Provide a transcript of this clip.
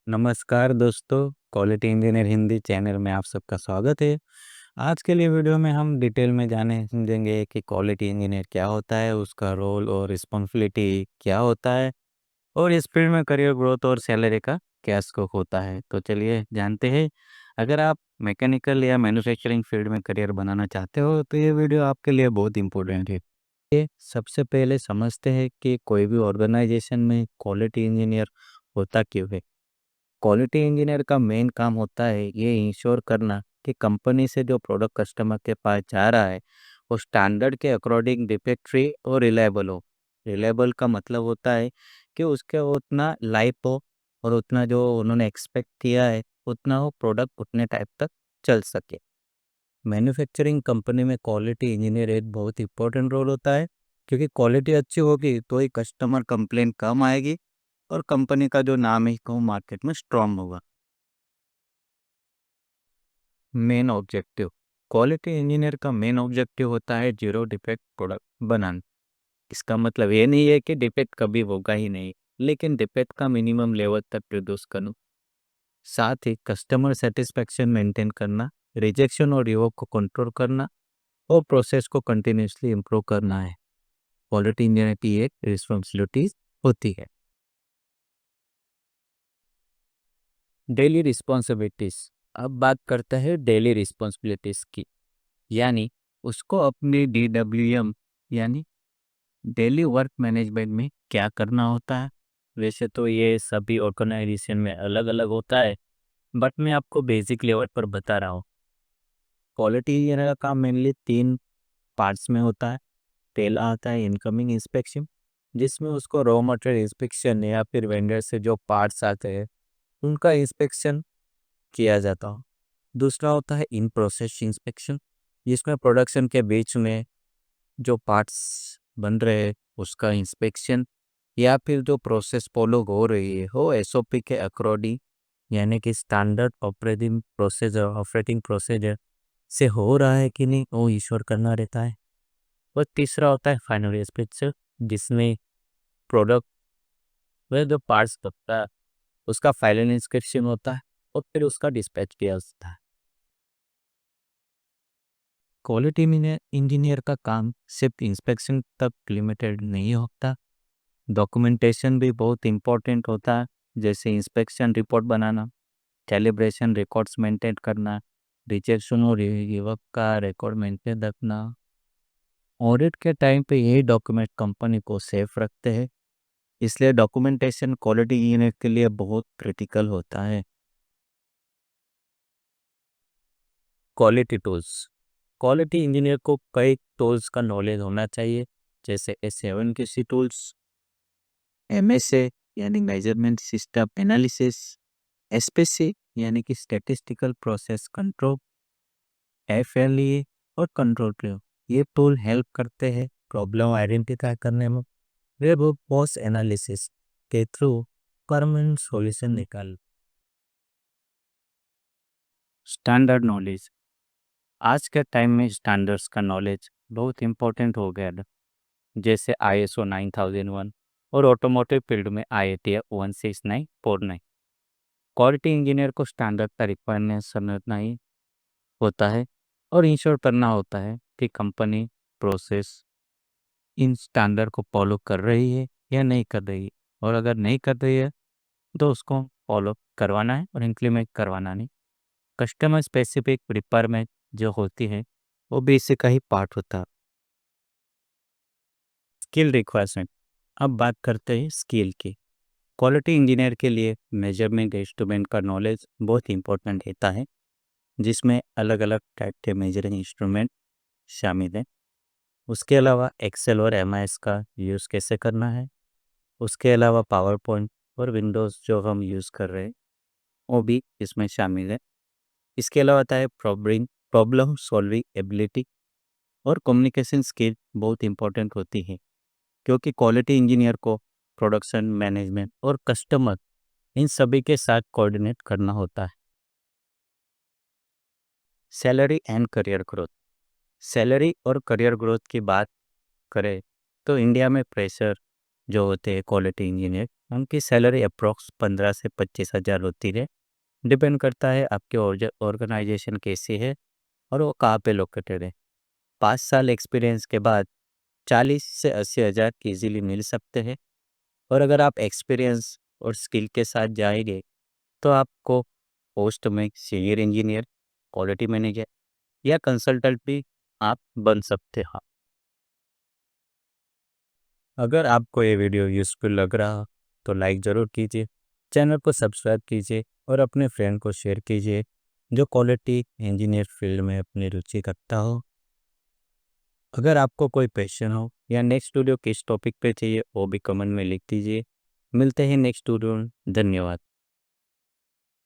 नमस्कार दोस्तों, quality engineer Hindi channel में आप सबका स्वागत है। आज के लिए वीडियो में हम डिटेल में जाने समझेंगे कि क्वालिटी इंजीनियर क्या होता है, उसका रोल और रिस्पॉन्सिबिलिटी क्या होता है और इस फील्ड में करियर ग्रोथ और सैलरी का क्या स्कोप होता है। तो चलिए जानते हैं। अगर आप मैकेनिकल या मैन्युफैक्चरिंग फील्ड में करियर बनाना चाहते हो तो ये वीडियो आपके लिए बहुत इंपॉर्टेंट है। ये सबसे पहले समझते हैं कि कोई भी ऑर्गेनाइजेशन में क्वालिटी इंजीनियर होता क्यों है। क्वालिटी इंजीनियर का मेन काम होता है ये इंश्योर करना कि कंपनी से जो प्रोडक्ट कस्टमर के पास जा रहा है वो स्टैंडर्ड के अकॉर्डिंग डिफेक्ट फ्री और रिलायबल हो। रिलायबल का मतलब होता है कि उसके उतना लाइफ हो और उतना जो उन्होंने एक्सपेक्ट किया है उतना वो प्रोडक्ट उतने टाइप तक चल सके। मैन्युफैक्चरिंग कंपनी में क्वालिटी इंजीनियर एक बहुत इंपॉर्टेंट रोल होता है, क्योंकि क्वालिटी अच्छी होगी तो ही कस्टमर कंप्लेन कम आएगी और कंपनी का जो नाम है वो मार्केट में स्ट्रांग होगा। मेन ऑब्जेक्टिव, क्वालिटी इंजीनियर का मेन ऑब्जेक्टिव होता है जीरो डिफेक्ट प्रोडक्ट बनाना। इसका मतलब ये नहीं है कि डिफेक्ट कभी होगा ही नहीं, लेकिन डिफेक्ट का मिनिमम लेवल तक रिड्यूस करना, साथ ही कस्टमर सेटिस्फेक्शन मेंटेन करना, रिजेक्शन और रिवोक को कंट्रोल करना और प्रोसेस को कंटिन्यूसली इम्प्रूव करना है। क्वालिटी इंजीनियर की एक रिस्पॉन्सिबिलिटीज होती है। Daily responsibilities. अब बात करते हैं डेली रिस्पॉन्सिबिलिटीज की, यानी उसको अपनी DWM यानी डेली वर्क मैनेजमेंट में क्या करना होता है। वैसे तो ये सभी ऑर्गेनाइजेशन में अलग अलग होता है, बट मैं आपको बेसिक लेवल पर बता रहा हूँ। क्वालिटी इंजीनियर का काम मेनली 3 पार्ट्स में होता है। पहला आता है इनकमिंग इंस्पेक्शन, जिसमें उसको रॉ मटेरियल इंस्पेक्शन या फिर वेंडर से जो पार्ट्स आते हैं उनका इंस्पेक्शन किया जाता है। दूसरा होता है इन प्रोसेस इंस्पेक्शन, जिसमें प्रोडक्शन के बीच में जो पार्ट्स बन रहे हैं उसका इंस्पेक्शन, या फिर जो प्रोसेस फॉलो हो रही है वो SOP के अकॉर्डिंग यानी कि स्टैंडर्ड ऑपरेटिंग प्रोसीजर से हो रहा है कि नहीं वो इंश्योर करना रहता है। और तीसरा होता है फाइनल इंस्पेक्शन, जिसमें प्रोडक्ट में जो पार्ट्स बनता है उसका फाइनल इंस्पेक्शन होता है और फिर उसका डिस्पैच किया जाता है। क्वालिटी इंजीनियर का काम सिर्फ इंस्पेक्शन तक लिमिटेड नहीं होता, डॉक्यूमेंटेशन भी बहुत इम्पोर्टेंट होता है। जैसे इंस्पेक्शन रिपोर्ट बनाना, कैलिब्रेशन रिकॉर्ड्स मेंटेन करना, रिजेक्शन और रिवर्क का रिकॉर्ड मेंटेन रखना। ऑडिट के टाइम पे यही डॉक्यूमेंट कंपनी को सेफ रखते हैं, इसलिए डॉक्यूमेंटेशन क्वालिटी इंजीनियर के लिए बहुत क्रिटिकल होता है। Quality tools. क्वालिटी इंजीनियर को कई टूल्स का नॉलेज होना चाहिए, जैसे S7QC टूल्स, MSA यानी मेजरमेंट सिस्टम एनालिसिस, SPC यानी कि स्टैटिस्टिकल प्रोसेस कंट्रोल, FLE और कंट्रोल फ्लो। ये टूल हेल्प करते हैं प्रॉब्लम आइडेंटिफाई करने में, वे वो पॉस्ट एनालिसिस के थ्रू परमानेंट सॉल्यूशन निकाल। Standard knowledge. आज के टाइम में स्टैंडर्ड्स का नॉलेज बहुत इंपॉर्टेंट हो गया है, जैसे ISO 9001 और ऑटोमोटिव फील्ड में IATF 16949। क्वालिटी इंजीनियर को स्टैंडर्ड का रिक्वायरमेंट समझना ही होता है और इंश्योर करना होता है कि कंपनी प्रोसेस इन स्टैंडर्ड को फॉलो कर रही है या नहीं कर रही है, और अगर नहीं कर रही है तो उसको फॉलो करवाना है और इम्प्लीमेंट करवाना नहीं। कस्टमर स्पेसिफिक रिक्वायरमेंट जो होती है वो भी इसी का ही पार्ट होता है। Skill requirement. अब बात करते हैं स्किल की। क्वालिटी इंजीनियर के लिए मेजरमेंट इंस्ट्रूमेंट का नॉलेज बहुत इंपॉर्टेंट रहता है, जिसमें अलग अलग टाइप के मेजरिंग इंस्ट्रूमेंट शामिल हैं। उसके अलावा एक्सेल और MIS का यूज़ कैसे करना है, उसके अलावा पावर पॉइंट और विंडोज़ जो हम यूज़ कर रहे हैं वो भी इसमें शामिल है। इसके अलावा आता है प्रॉब्लम सॉल्विंग एबिलिटी और कम्युनिकेशन स्किल बहुत इंपॉर्टेंट होती है, क्योंकि क्वालिटी इंजीनियर को प्रोडक्शन मैनेजमेंट और कस्टमर इन सभी के साथ कोऑर्डिनेट करना होता है। Salary and career growth. Salary और करियर ग्रोथ की बात करें तो इंडिया में प्रेशर जो होते हैं क्वालिटी इंजीनियर उनकी सैलरी अप्रॉक्स 15 से 25,000 होती है। डिपेंड करता है आपके ऑर्गेनाइजेशन कैसी है और वो कहाँ पे लोकेटेड है। 5 साल एक्सपीरियंस के बाद 40 से 80,000 ईज़िली मिल सकते हैं। और अगर आप एक्सपीरियंस और स्किल के साथ जाएँगे, तो आपको पोस्ट में सीनियर इंजीनियर, क्वालिटी मैनेजर या कंसल्टेंट भी आप बन सकते हैं। अगर आपको ये वीडियो यूज़फुल लग रहा, तो लाइक ज़रूर कीजिए, चैनल को सब्सक्राइब कीजिए और अपने फ्रेंड को शेयर कीजिए, जो क्वालिटी इंजीनियर फील्ड में अपनी रुचि रखता हो। अगर आपको कोई क्वेश्चन हो या नेक्स्ट वीडियो किस टॉपिक पे चाहिए, वो भी कमेंट में लिख दीजिए। मिलते हैं नेक्स्ट वीडियो में। धन्यवाद।